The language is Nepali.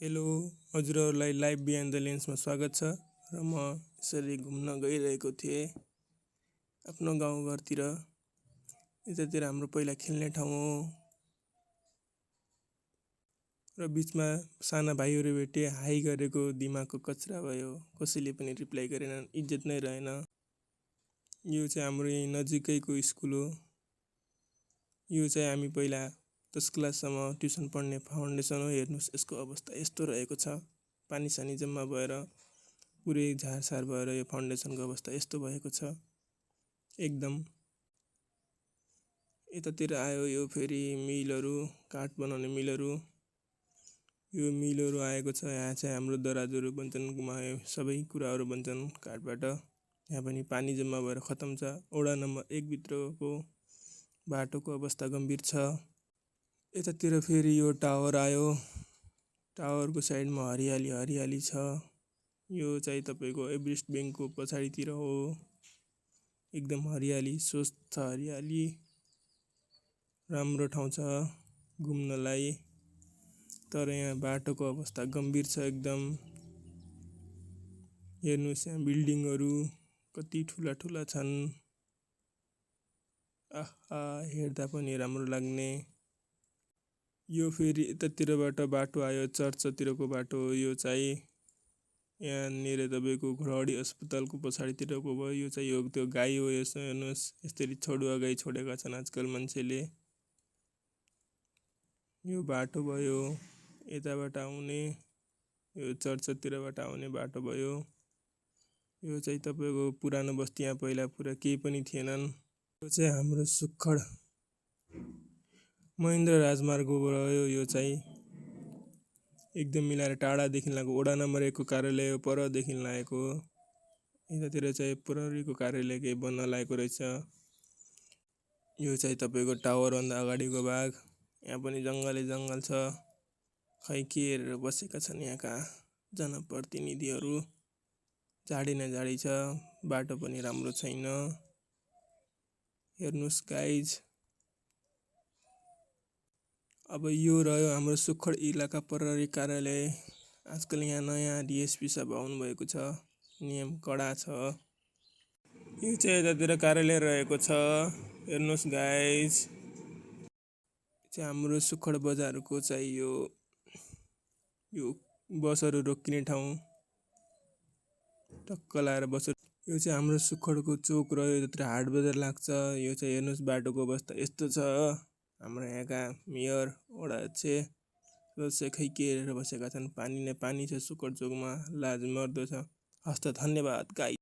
हेलो, हजुरहरूलाई लाइभ बिहाइन्ड द लेन्समा स्वागत छ। र म यसरी घुम्न गइरहेको थिएँ आफ्नो गाउँघरतिर। यतातिर हाम्रो पहिला खेल्ने ठाउँ हो र बिचमा साना भाइहरू भेटे, हाई गरेको दिमागको कचरा भयो। कसैले पनि रिप्लाई गरेन, इज्जत नै रहेन। यो चाहिँ हाम्रो यही नजिकैको स्कुल हो। यो चाहिँ हामी पहिला 10 क्लाससम्म ट्युसन पढ्ने फाउन्डेसन हो। हेर्नुहोस्, यसको अवस्था यस्तो रहेको छ। पानी सानी जम्मा भएर पुरै झारसार भएर यो फाउन्डेसनको अवस्था यस्तो भएको छ एकदम। यतातिर आयो यो फेरि मिलहरू, काठ बनाउने मिलहरू। यो मिलहरू आएको छ। यहाँ चाहिँ हाम्रो दराजहरू बन्छन्, सबै कुराहरू बन्छन् काठबाट। यहाँ पनि पानी जम्मा भएर खतम छ। वडा नम्बर 1 भित्रको बाटोको अवस्था गम्भीर छ। यतातिर फेरि यो टावर आयो। टावरको साइडमा हरियाली हरियाली छ। यो चाहिँ तपाईँको एभरेस्ट ब्याङ्कको पछाडितिर हो। एकदम हरियाली, स्वच्छ हरियाली, राम्रो ठाउँ छ घुम्नलाई। तर यहाँ बाटोको अवस्था गम्भीर छ एकदम। हेर्नुहोस्, यहाँ बिल्डिङहरू कति ठुला ठुला छन्। आहा, हेर्दा पनि राम्रो लाग्ने। यो फेरि यतातिरबाट बाटो आयो, चर्चतिरको बाटो हो। यो चाहिँ यहाँनिर तपाईँको घरडी अस्पतालको पछाडितिरको भयो। यो चाहिँ यो त्यो गाई हो। यसो हेर्नुहोस्, यसरी छोडुवा गाई छोडेका छन् आजकल मान्छेले। यो बाटो भयो यताबाट आउने, यो चर्चतिरबाट आउने बाटो भयो। यो चाहिँ तपाईँको पुरानो बस्ती, यहाँ पहिला पुरा केही पनि थिएनन्। यो चाहिँ हाम्रो सुखड महेन्द्र राजमार्ग भयो। यो चाहिँ एकदम मिलाएर टाढादेखि लागेको वडा नम्बर 1 को कार्यालय हो, परदेखि लागेको। यतातिर चाहिँ प्रहरीको कार्यालय केही बन्न लागेको रहेछ। यो चाहिँ तपाईँको टावरभन्दा अगाडिको भाग। यहाँ पनि जङ्गलै जङ्गल छ। खै के हेरेर बसेका छन् यहाँका जनप्रतिनिधिहरू। झाडी न झाडी छ, बाटो पनि राम्रो छैन। हेर्नुहोस् गाइज, अब यो रह्यो हाम्रो सुखड इलाका प्रहरी कार्यालय। आजकल यहाँ नयाँ डिएसपी साहब आउनुभएको छ, नियम कडा छ। यो चाहिँ यतातिर कार्यालय रहेको छ। हेर्नुहोस् गाइज, चाहिँ हाम्रो सुखड बजारको चाहिँ यो बसहरू रोकिने ठाउँ, टक्क लाएर बस। यो चाहिँ हाम्रो सुखडको चोक रह्यो। यतातिर हाट बजार लाग्छ। यो चाहिँ हेर्नुहोस्, बाटोको अवस्था यस्तो छ। हाम्रो यहाँका मेयर, वडा अध्यक्ष खै के हेरेर बसेका छन्। पानी नै पानी छ सुखड चोकमा, लाज मर्दो छ। हस्त, धन्यवाद गाइज।